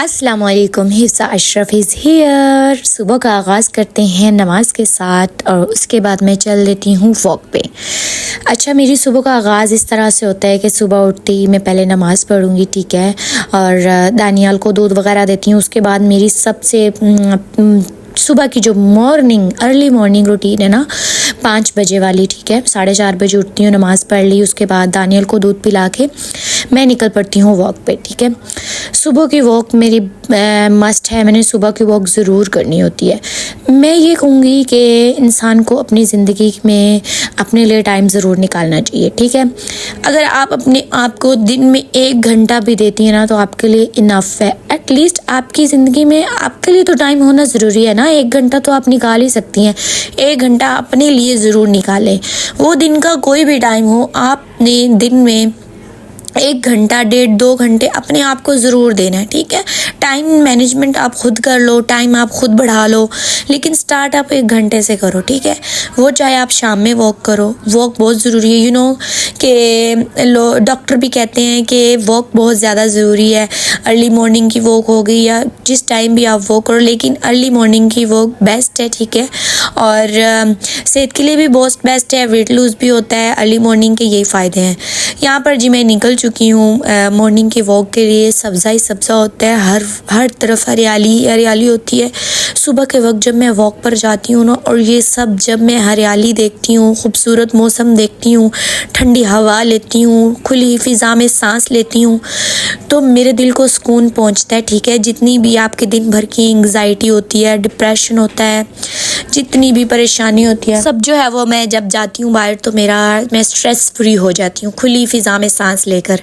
अस्सलाम वालेकुम, Hifsa Ashraf is here. सुबह का आगाज़ करते हैं नमाज के साथ और उसके बाद मैं चल देती हूँ वॉक पे। अच्छा, मेरी सुबह का आगाज़ इस तरह से होता है कि सुबह उठते ही मैं पहले नमाज़ पढ़ूँगी, ठीक है, और दानियाल को दूध वगैरह देती हूँ। उसके बाद मेरी सबसे सुबह की जो अर्ली मॉर्निंग रूटीन है ना, 5 बजे वाली, ठीक है, 4:30 बजे उठती हूँ, नमाज़ पढ़ ली, उसके बाद दानियल को दूध पिला के मैं निकल पड़ती हूँ वॉक पे, ठीक है। सुबह की वॉक मेरी मस्ट है, मैंने सुबह की वॉक ज़रूर करनी होती है। मैं ये कहूँगी कि इंसान को अपनी ज़िंदगी में अपने लिए टाइम ज़रूर निकालना चाहिए, ठीक है। अगर आप अपने आप को दिन में 1 घंटा भी देती हैं ना, तो आपके लिए इनफ है। एटलीस्ट आपकी ज़िंदगी में आपके लिए तो टाइम होना ज़रूरी है ना। 1 घंटा तो आप निकाल ही सकती हैं। 1 घंटा अपने लिए ज़रूर निकालें। वो दिन का कोई भी टाइम हो, आपने दिन में 1 घंटा, 1.5-2 घंटे अपने आप को ज़रूर देना है, ठीक है। टाइम मैनेजमेंट आप खुद कर लो, टाइम आप खुद बढ़ा लो, लेकिन स्टार्ट आप 1 घंटे से करो, ठीक है। वो चाहे आप शाम में वॉक करो, वॉक बहुत ज़रूरी है। यू नो कि डॉक्टर भी कहते हैं कि वॉक बहुत ज़्यादा ज़रूरी है। अर्ली मॉर्निंग की वॉक हो गई या जिस टाइम भी आप वॉक करो, लेकिन अर्ली मॉर्निंग की वॉक बेस्ट है, ठीक है। और सेहत के लिए भी बहुत बेस्ट है, वेट लूज़ भी होता है। अर्ली मॉर्निंग के यही फ़ायदे हैं। यहाँ पर जी मैं निकल चुकी हूँ मॉर्निंग की वॉक के लिए। सब्ज़ा ही सब्ज़ा होता है, हर तरफ हरियाली हरियाली होती है। सुबह के वक्त जब मैं वॉक पर जाती हूँ ना, और ये सब जब मैं हरियाली देखती हूँ, खूबसूरत मौसम देखती हूँ, ठंडी हवा लेती हूँ, खुली फ़िज़ा में सांस लेती हूँ, तो मेरे दिल को सुकून पहुँचता है, ठीक है। जितनी भी आपके दिन भर की एंग्जाइटी होती है, डिप्रेशन होता है, जितनी भी परेशानी होती है, सब जो है वो मैं जब जाती हूँ बाहर तो मैं स्ट्रेस फ्री हो जाती हूँ, खुली फ़िज़ा में सांस लेकर।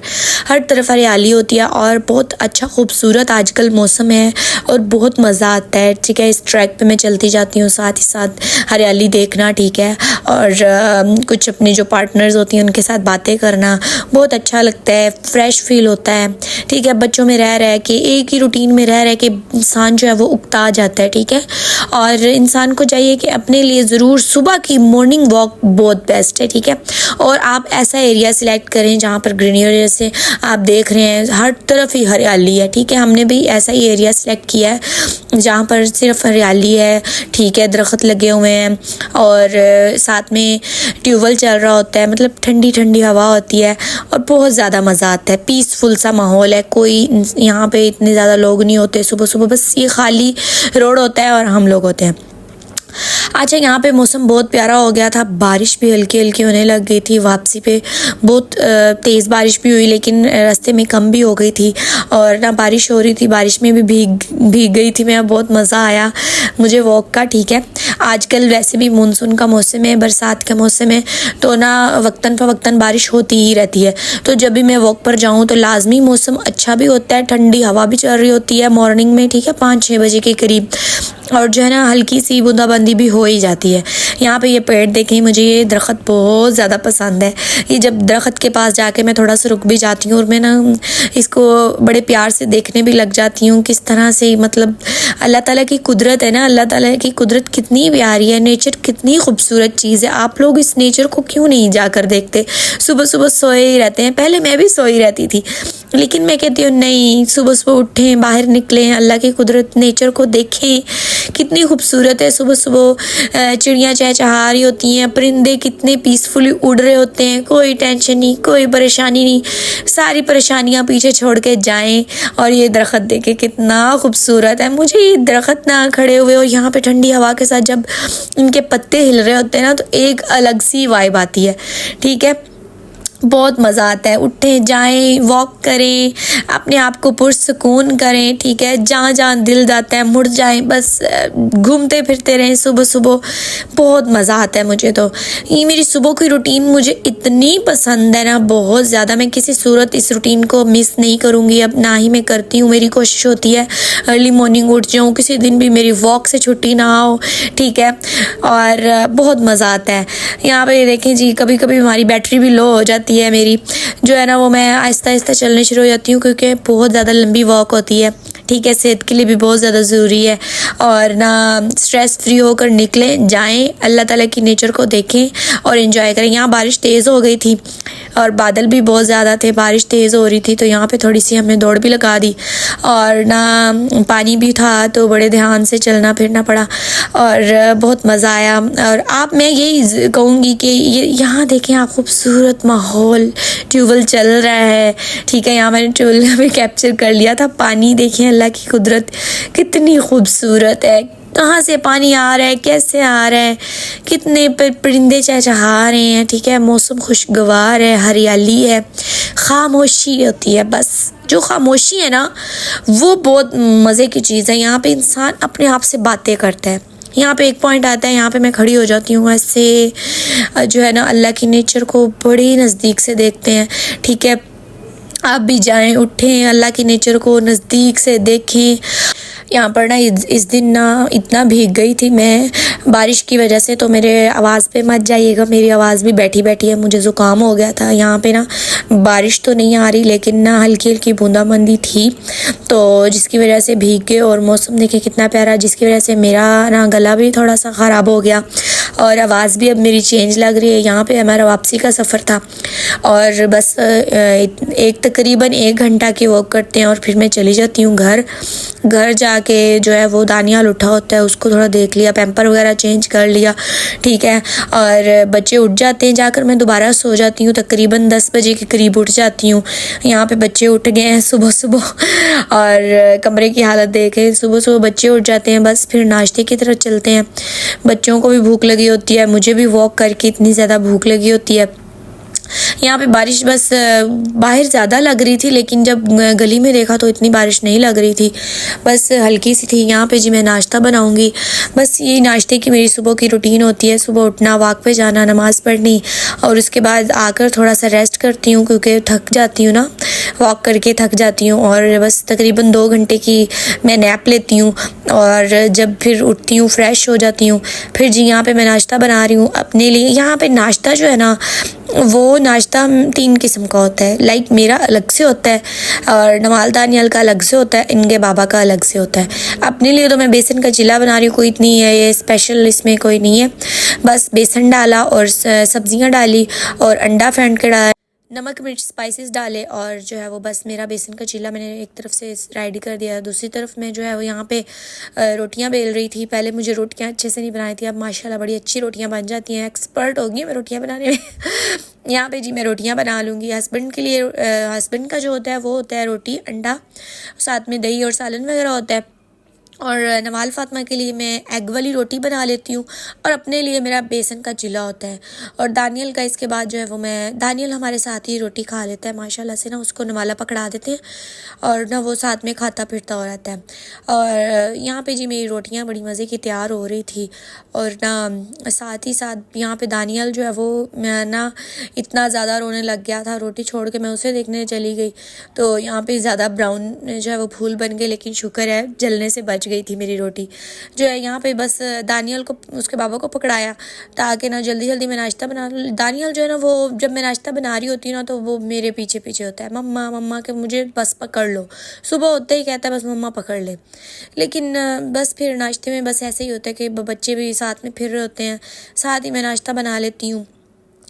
हर तरफ हरियाली होती है और बहुत अच्छा खूबसूरत आजकल मौसम है और बहुत मज़ा आता है, ठीक है। इस ट्रैक पे मैं चलती जाती हूँ, साथ ही साथ हरियाली देखना, ठीक है, और कुछ अपने जो पार्टनर्स होती हैं उनके साथ बातें करना बहुत अच्छा लगता है, फ्रेश फील होता है, ठीक है। बच्चों में रह के एक ही रूटीन में रह के इंसान जो है वो उकता जाता है, ठीक है। और इंसान को चाहिए कि अपने लिए ज़रूर सुबह की मॉर्निंग वॉक बहुत बेस्ट है, ठीक है। और आप ऐसा एरिया सिलेक्ट करें जहाँ पर ग्रीनरी, जैसे आप देख रहे हैं हर तरफ ही हरियाली है, ठीक है। हमने भी ऐसा ही एरिया सिलेक्ट किया है जहाँ पर सिर्फ हरियाली है, ठीक है, दरख्त लगे हुए हैं और साथ में ट्यूबवेल चल रहा होता है, मतलब ठंडी ठंडी हवा होती है और बहुत ज़्यादा मज़ा आता है। पीसफुल सा माहौल है, कोई यहाँ पे इतने ज़्यादा लोग नहीं होते सुबह सुबह, बस ये खाली रोड होता है और हम लोग होते हैं। अच्छा, यहाँ पे मौसम बहुत प्यारा हो गया था, बारिश भी हल्की हल्की होने लग गई थी। वापसी पे बहुत तेज़ बारिश भी हुई, लेकिन रास्ते में कम भी हो गई थी और ना बारिश हो रही थी, बारिश में भी भीग गई थी मैं। बहुत मज़ा आया मुझे वॉक का, ठीक है। आजकल वैसे भी मानसून का मौसम है, बरसात का मौसम है, तो ना वक्तन फ़वक्तन बारिश होती ही रहती है। तो जब भी मैं वॉक पर जाऊँ तो लाजमी मौसम अच्छा भी होता है, ठंडी हवा भी चल रही होती है मॉर्निंग में, ठीक है, 5-6 बजे के करीब, और जो है ना हल्की सी बूंदाबांदी भी हो ही जाती है। यहाँ पे ये पेड़ देखें, मुझे ये दरख्त बहुत ज़्यादा पसंद है। ये जब दरख्त के पास जाके मैं थोड़ा सा रुक भी जाती हूँ और मैं ना इसको बड़े प्यार से देखने भी लग जाती हूँ, किस तरह से, मतलब अल्लाह ताला की कुदरत है ना, अल्लाह ताला की कुदरत कितनी प्यारी है, नेचर कितनी खूबसूरत चीज़ है। आप लोग इस नेचर को क्यों नहीं जाकर देखते? सुबह सुबह सोए ही रहते हैं, पहले मैं भी सोई रहती थी, लेकिन मैं कहती हूँ नहीं, सुबह सुबह उठें, बाहर निकलें, अल्लाह की कुदरत नेचर को देखें, कितनी खूबसूरत है। सुबह सुबह चिड़ियाँ चहचहा रही होती हैं, परिंदे कितने पीसफुली उड़ रहे होते हैं, कोई टेंशन नहीं, कोई परेशानी नहीं, सारी परेशानियाँ पीछे छोड़ के जाएं। और ये दरख्त देखे कितना खूबसूरत है। मुझे ये दरख्त ना खड़े हुए और यहाँ पे ठंडी हवा के साथ जब इनके पत्ते हिल रहे होते हैं ना, तो एक अलग सी वाइब आती है, ठीक है। बहुत मज़ा आता है। उठें, जाएं, वॉक करें, अपने आप को पुरसुकून करें, ठीक है। जहाँ जहाँ दिल जाता है मुड़ जाएं, बस घूमते फिरते रहें सुबह सुबह। बहुत मज़ा आता है मुझे तो। ये मेरी सुबह की रूटीन मुझे इतनी पसंद है ना, बहुत ज़्यादा। मैं किसी सूरत इस रूटीन को मिस नहीं करूँगी, अब ना ही मैं करती हूँ। मेरी कोशिश होती है अर्ली मॉर्निंग उठ जाऊँ, किसी दिन भी मेरी वॉक से छुट्टी ना हो, ठीक है। और बहुत मज़ा आता है। यहाँ पर देखें जी, कभी कभी हमारी बैटरी भी लो हो जाती है मेरी, जो है ना वो मैं आहिस्ता आहिस्ता चलने शुरू हो जाती हूँ, क्योंकि बहुत ज़्यादा लंबी वॉक होती है, ठीक है, सेहत के लिए भी बहुत ज़्यादा ज़रूरी है। और ना स्ट्रेस फ्री होकर निकलें, जाएं, अल्लाह ताला की नेचर को देखें और एंजॉय करें। यहाँ बारिश तेज़ हो गई थी और बादल भी बहुत ज़्यादा थे, बारिश तेज़ हो रही थी, तो यहाँ पे थोड़ी सी हमने दौड़ भी लगा दी और ना पानी भी था, तो बड़े ध्यान से चलना फिरना पड़ा और बहुत मज़ा आया। और आप, मैं यही कहूँगी कि ये यहाँ देखें आप, खूबसूरत माहौल, ट्यूबवेल चल रहा है, ठीक है। यहाँ मैंने ट्यूबवेल में कैप्चर कर लिया था पानी। देखें अल्लाह की कुदरत कितनी खूबसूरत है, कहाँ से पानी आ रहा है, कैसे आ रहा है, कितने परिंदे चहचहा रहे हैं, ठीक है। मौसम खुशगवार है, हरियाली है, खामोशी होती है। बस जो खामोशी है ना, वो बहुत मज़े की चीज़ है। यहाँ पे इंसान अपने आप से बातें करता है। यहाँ पे एक पॉइंट आता है, यहाँ पे मैं खड़ी हो जाती हूँ, ऐसे जो है ना अल्लाह की नेचर को बड़ी नज़दीक से देखते हैं, ठीक है। आप भी जाएं, उठें, अल्लाह की नेचर को नज़दीक से देखें। यहाँ पर ना इस दिन ना इतना भीग गई थी मैं बारिश की वजह से, तो मेरे आवाज़ पे मत जाइएगा, मेरी आवाज़ भी बैठी बैठी है, मुझे ज़ुकाम हो गया था। यहाँ पे ना बारिश तो नहीं आ रही, लेकिन ना हल्की हल्की बूंदाबांदी थी, तो जिसकी वजह से भीग गए। और मौसम देखिए कितना प्यारा, जिसकी वजह से मेरा ना गला भी थोड़ा सा ख़राब हो गया और आवाज़ भी अब मेरी चेंज लग रही है। यहाँ पे हमारा वापसी का सफ़र था और बस एक तकरीबन 1 घंटा की वॉक करते हैं और फिर मैं चली जाती हूँ घर जाके जो है वो दानियाल उठा होता है, उसको थोड़ा देख लिया, पैम्पर वगैरह चेंज कर लिया, ठीक है। और बच्चे उठ जाते हैं, जाकर मैं दोबारा सो जाती हूँ, तकरीबन 10 बजे के करीब उठ जाती हूँ। यहाँ पे बच्चे उठ गए हैं सुबह सुबह और कमरे की हालत देखें, सुबह सुबह बच्चे उठ जाते हैं। बस फिर नाश्ते की तरफ चलते हैं। बच्चों को भी भूख लगी होती है, मुझे भी वॉक करके इतनी ज़्यादा भूख लगी होती है। यहाँ पे बारिश बस बाहर ज़्यादा लग रही थी, लेकिन जब गली में देखा तो इतनी बारिश नहीं लग रही थी, बस हल्की सी थी। यहाँ पे जी मैं नाश्ता बनाऊँगी, बस यही नाश्ते की मेरी सुबह की रूटीन होती है। सुबह उठना, वॉक पे जाना, नमाज़ पढ़नी और उसके बाद आकर थोड़ा सा रेस्ट करती हूँ, क्योंकि थक जाती हूँ ना, वॉक करके थक जाती हूँ। और बस तकरीबन 2 घंटे की मैं नैप लेती हूँ और जब फिर उठती हूँ फ्रेश हो जाती हूँ। फिर जी यहाँ पे मैं नाश्ता बना रही हूँ अपने लिए। यहाँ पे नाश्ता जो है ना, वो नाश्ता 3 किस्म का होता है। लाइक मेरा अलग से होता है और नवाल दानियाल का अलग से होता है, इनके बाबा का अलग से होता है। अपने लिए तो मैं बेसन का चिल्ला बना रही हूँ, कोई इतनी है ये स्पेशल इसमें कोई नहीं है। बस बेसन डाला और सब्जियां डाली और अंडा फेंट के डाला, नमक मिर्च स्पाइसेस डाले और जो है वो बस मेरा बेसन का चीला मैंने एक तरफ से रेडी कर दिया। दूसरी तरफ मैं जो है वो यहाँ पे रोटियां बेल रही थी। पहले मुझे रोटियां अच्छे से नहीं बनाई थी, अब माशाल्लाह बड़ी अच्छी रोटियां बन जाती हैं, एक्सपर्ट हो गई मैं रोटियां बनाने में यहाँ पे जी मैं रोटियां बना लूँगी। हस्बैंड के लिए, हस्बैंड का जो होता है वो होता है रोटी, अंडा, साथ में दही और सालन वगैरह होता है। और नवाल फातिमा के लिए मैं एग वाली रोटी बना लेती हूँ और अपने लिए मेरा बेसन का चिल्ला होता है। और दानियल का इसके बाद जो है वो मैं, दानियल हमारे साथ ही रोटी खा लेता है माशाल्लाह से ना, उसको नवाला पकड़ा देते हैं और ना वो साथ में खाता फिरता हो रहता है। और यहाँ पे जी मेरी रोटियाँ बड़ी मज़े की तैयार हो रही थी और ना साथ ही साथ यहाँ पे दानियल जो है वो मैं ना इतना ज़्यादा रोने लग गया था, रोटी छोड़ के मैं उसे देखने चली गई, तो यहाँ पे ज़्यादा ब्राउन जो है वो फूल बन गए, लेकिन शुक्र है जलने से बच गई थी मेरी रोटी जो है। यहाँ पे बस दानियल को, उसके बाबा को पकड़ाया ताकि ना जल्दी जल्दी मैं नाश्ता बना लूँ। दानियल जो है ना वो जब मैं नाश्ता बना रही होती हूँ ना, तो वो मेरे पीछे पीछे होता है, मम्मा मम्मा के मुझे बस पकड़ लो, सुबह होते ही कहता है बस मम्मा पकड़ ले। लेकिन बस फिर नाश्ते में बस ऐसे ही होता है कि बच्चे भी साथ में फिर रहे होते हैं, साथ ही मैं नाश्ता बना लेती हूँ।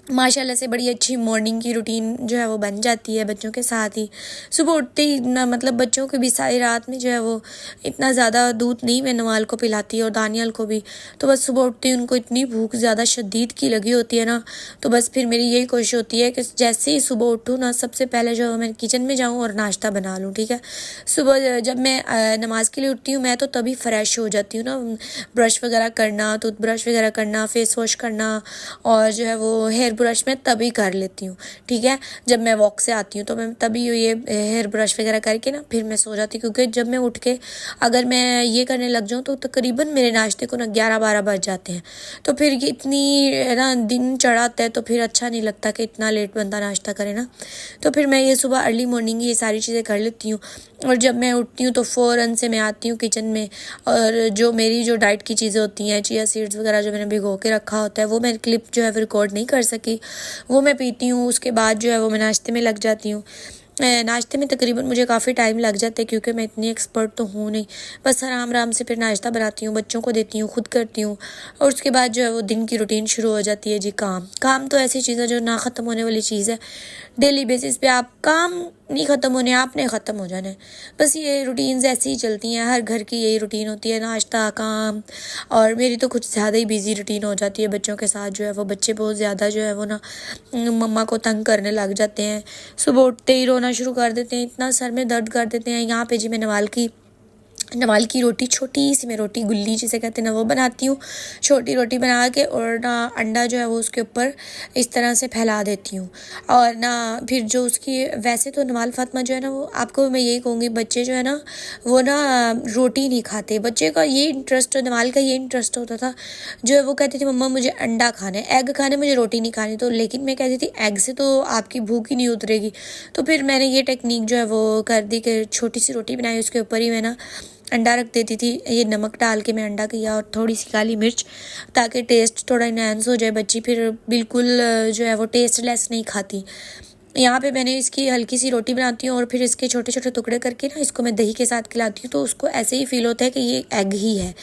माशाल्लाह से बड़ी अच्छी मॉर्निंग की रूटीन जो है वो बन जाती है बच्चों के साथ ही। सुबह उठते ही ना, मतलब बच्चों को भी सारी रात में जो है वो इतना ज़्यादा दूध नहीं मैं नवाल को पिलाती और दानियल को भी, तो बस सुबह उठते ही उनको इतनी भूख ज़्यादा शदीद की लगी होती है ना, तो बस फिर मेरी यही कोशिश होती है कि जैसे ही सुबह उठूँ ना, सबसे पहले जो मैं किचन में जाऊँ और नाश्ता बना लूँ, ठीक है। सुबह जब मैं नमाज़ के लिए उठती हूँ मैं तो तभी फ्रेश हो जाती हूँ ना, ब्रश वगैरह करना, टूथब्रश वगैरह करना, फेस वॉश करना और जो है वो हेयर ब्रश मैं तभी कर लेती हूँ, ठीक है। जब मैं वॉक से आती हूँ तो मैं तभी ये हेयर ब्रश वगैरह करके ना फिर मैं सो जाती हूँ, क्योंकि जब मैं उठ के अगर मैं ये करने लग जाऊँ तो तकरीबन मेरे नाश्ते को ना 11-12 बज जाते हैं, तो फिर ये इतनी ना दिन चढ़ाता है तो फिर अच्छा नहीं लगता कि इतना लेट बंदा नाश्ता करे ना। तो फिर मैं ये सुबह अर्ली मॉर्निंग ये सारी चीज़ें कर लेती हूँ और जब मैं उठती हूँ तो फ़ौरन से मैं आती हूँ किचन में और जो मेरी जो डाइट की चीज़ें होती हैं, चिया सीड्स वगैरह जो मैंने भिगो के रखा होता है, वो मैं क्लिप जो है रिकॉर्ड नहीं कर सकी, वो मैं पीती हूँ। उसके बाद जो है वो मैं नाश्ते में लग जाती हूँ। नाश्ते में तकरीबन मुझे काफ़ी टाइम लग जाता है क्योंकि मैं इतनी एक्सपर्ट तो हूँ नहीं। बस आराम आराम से फिर नाश्ता बनाती हूँ, बच्चों को देती हूँ, खुद करती हूँ और उसके बाद जो है वो दिन की रूटीन शुरू हो जाती है जी। काम तो ऐसी चीज़ है जो ना ख़त्म होने वाली चीज़ है। डेली बेसिस पे आप काम नहीं ख़त्म होने, आपने ख़त्म हो जाना है। बस ये रूटीन्स ऐसी ही चलती हैं, हर घर की यही रूटीन होती है, नाश्ता, काम। और मेरी तो कुछ ज़्यादा ही बिजी रूटीन हो जाती है बच्चों के साथ। जो है वो बच्चे बहुत ज़्यादा जो है वो ना मम्मा को तंग करने लग जाते हैं। सुबह उठते ही रोना शुरू कर देते हैं, इतना सर में दर्द कर देते हैं। यहाँ पे जी मैं नवाल की रोटी, छोटी सी मैं रोटी गुल्ली जिसे कहते हैं ना, वो बनाती हूँ। छोटी रोटी बना के और ना अंडा जो है वो उसके ऊपर इस तरह से फैला देती हूँ। और ना फिर जो उसकी, वैसे तो नवाल फातिमा जो है ना, वो आपको मैं यही कहूँगी, बच्चे जो है ना वो ना रोटी नहीं खाते। बच्चे का ये इंटरेस्ट, नवाल का ये इंटरेस्ट होता था, जो है वो कहती थी मम्मा मुझे अंडा खाना है, एग खाना है, मुझे रोटी नहीं खानी। तो लेकिन मैं कहती थी एग से तो आपकी भूख ही नहीं उतरेगी। तो फिर मैंने ये टेक्निक जो है वो कर दी कि छोटी सी रोटी बनाई, उसके ऊपर ही मैं ना अंडा रख देती थी। ये नमक डाल के मैं अंडा किया और थोड़ी सी काली मिर्च, ताकि टेस्ट थोड़ा इनहेंस हो जाए। बच्ची फिर बिल्कुल जो है वो टेस्टलेस नहीं खाती। यहाँ पे मैंने इसकी हल्की सी रोटी बनाती हूँ और फिर इसके छोटे छोटे टुकड़े करके ना इसको मैं दही के साथ खिलाती हूँ, तो उसको ऐसे ही फील होता है कि ये एग ही है।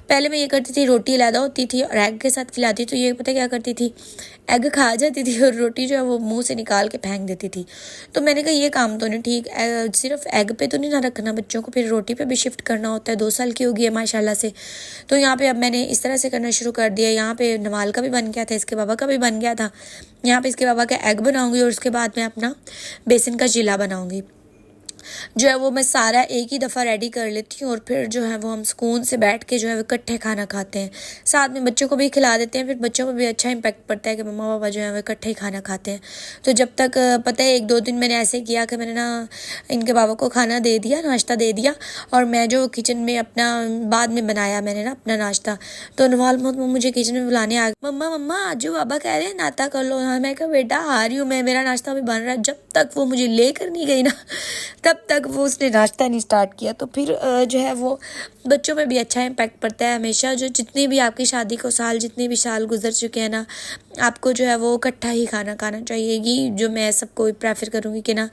पहले मैं ये करती थी, रोटी अलग होती थी और एग के साथ खिलाती, तो ये पता क्या करती थी, एग खा जाती थी और रोटी जो है वो मुंह से निकाल के फेंक देती थी। तो मैंने कहा ये काम तो नहीं ठीक, सिर्फ एग पे तो नहीं ना रखना बच्चों को, फिर रोटी पे भी शिफ्ट करना होता है। 2 साल की हो गई है माशाल्लाह से। तो यहाँ पे अब मैंने इस तरह से करना शुरू कर दिया। यहाँ पे नवाल का भी बन गया था, इसके बाबा का भी बन गया था। यहाँ पे इसके बाबा का एग बनाऊंगी और उसके बाद मैं अपना बेसन का चीला बनाऊंगी। जो है वो मैं सारा एक ही दफ़ा रेडी कर लेती हूँ और फिर जो है वो हम सुकून से बैठ के जो है वो इकट्ठे खाना खाते हैं। साथ में बच्चों को भी खिला देते हैं, फिर बच्चों पर भी अच्छा इम्पैक्ट पड़ता है कि मम्मा पापा जो है वो इकट्ठे ही खाना खाते हैं। तो जब तक पता है 1-2 दिन मैंने ऐसे किया कि मैंने ना इनके बाबा को खाना दे दिया, नाश्ता दे दिया, और मैं जो किचन में अपना बाद में बनाया मैंने ना अपना नाश्ता। तो नवाल मोहम्मद मुझे किचन में बुलाने आ गए, मम्मा मम्मा आज जो बाबा कह रहे हैं नाश्ता कर लो। हाँ, मैं कहा बेटा आ रही हूँ मैं, मेरा नाश्ता अभी बन रहा है। जब तक वो मुझे लेकर नहीं गई ना, तब तक वो उसने नाश्ता नहीं स्टार्ट किया। तो फिर जो है वो बच्चों में भी अच्छा इम्पैक्ट पड़ता है। हमेशा जो जितनी भी आपकी शादी को साल, जितने भी साल गुजर चुके हैं ना, आपको जो है वो इकट्ठा ही खाना खाना चाहिए। ये जो मैं सबको प्रेफर करूँगी कि ना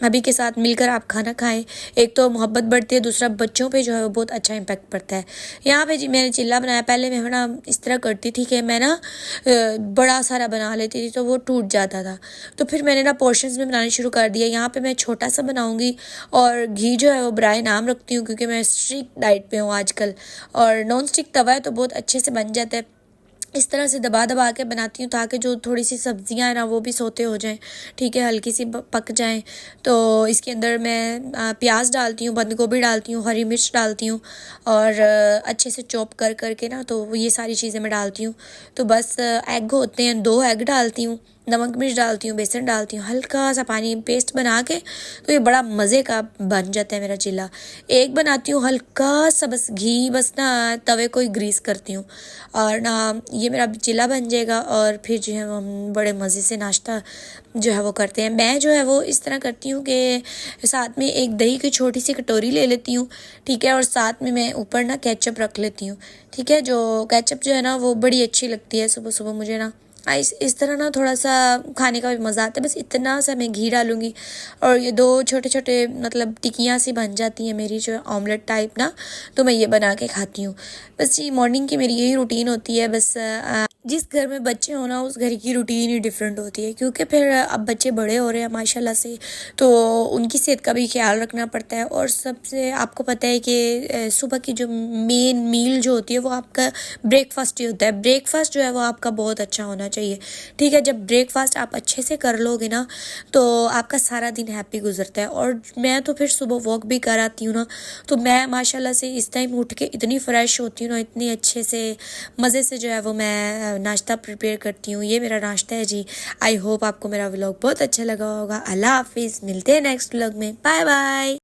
अभी के साथ मिलकर आप खाना खाएं। एक तो मोहब्बत बढ़ती है, दूसरा बच्चों पे जो है वो बहुत अच्छा इम्पैक्ट पड़ता है। यहाँ पे जी मैंने चिल्ला बनाया। पहले मैं ना इस तरह करती थी कि मैं ना बड़ा सारा बना लेती थी तो वो टूट जाता था। तो फिर मैंने ना पोर्शंस में बनाना शुरू कर दिया। यहाँ पे मैं छोटा सा बनाऊँगी और घी जो है वो बराए नाम रखती हूँ क्योंकि मैं स्ट्रिक्ट डाइट पे हूँ आजकल, और नॉन स्टिक तवा है तो बहुत अच्छे से बन जाता है। इस तरह से दबा दबा के बनाती हूँ ताकि जो थोड़ी सी सब्जियाँ हैं ना वो भी सोते हो जाएं, ठीक है, हल्की सी पक जाएं। तो इसके अंदर मैं प्याज डालती हूँ, बंद गोभी डालती हूँ, हरी मिर्च डालती हूँ और अच्छे से चॉप कर करके ना तो ये सारी चीज़ें मैं डालती हूँ। तो बस एग होते हैं, 2 एग डालती हूँ, नमक मिर्च डालती हूँ, बेसन डालती हूँ, हल्का सा पानी, पेस्ट बना के। तो ये बड़ा मज़े का बन जाता है मेरा चिल्ला। एक बनाती हूँ हल्का सा बस घी, बस ना तवे को ही ग्रीस करती हूँ और ना ये मेरा चिल्ला बन जाएगा। और फिर जो है हम बड़े मज़े से नाश्ता जो है वो करते हैं। मैं जो है वो इस तरह करती हूँ कि साथ में एक दही की छोटी सी कटोरी ले लेती हूँ, ठीक है, और साथ में मैं ऊपर ना केचप रख लेती हूँ, ठीक है। जो केचप जो है ना वो बड़ी अच्छी लगती है सुबह सुबह मुझे ना। इस तरह ना थोड़ा सा खाने का भी मज़ा आता है। बस इतना सा मैं घी डालूँगी और ये 2 छोटे छोटे मतलब टिकियाँ सी बन जाती हैं मेरी, जो ऑमलेट टाइप ना। तो मैं ये बना के खाती हूँ। बस ये मॉर्निंग की मेरी यही रूटीन होती है। बस जिस घर में बच्चे हो ना उस घर की रूटीन ही डिफरेंट होती है, क्योंकि फिर अब बच्चे बड़े हो रहे हैं माशाल्लाह से, तो उनकी सेहत का भी ख्याल रखना पड़ता है। और सबसे आपको पता है कि सुबह की जो मेन मील जो होती है वो आपका ब्रेकफास्ट ही होता है। ब्रेकफास्ट जो है वो आपका बहुत अच्छा होना चाहिए, ठीक है। जब ब्रेकफास्ट आप अच्छे से कर लोगे ना तो आपका सारा दिन हैप्पी गुजरता है। और मैं तो फिर सुबह वॉक भी कर आती हूँ ना, तो मैं माशाल्लाह से इस टाइम उठ के इतनी फ्रेश होती हूँ ना, इतनी अच्छे से मज़े से जो है वो मैं नाश्ता प्रिपेयर करती हूँ। ये मेरा नाश्ता है जी। आई होप आपको मेरा व्लॉग बहुत अच्छा लगा होगा। अल्लाह हाफिज़, मिलते हैं नेक्स्ट व्लॉग में। Bye bye.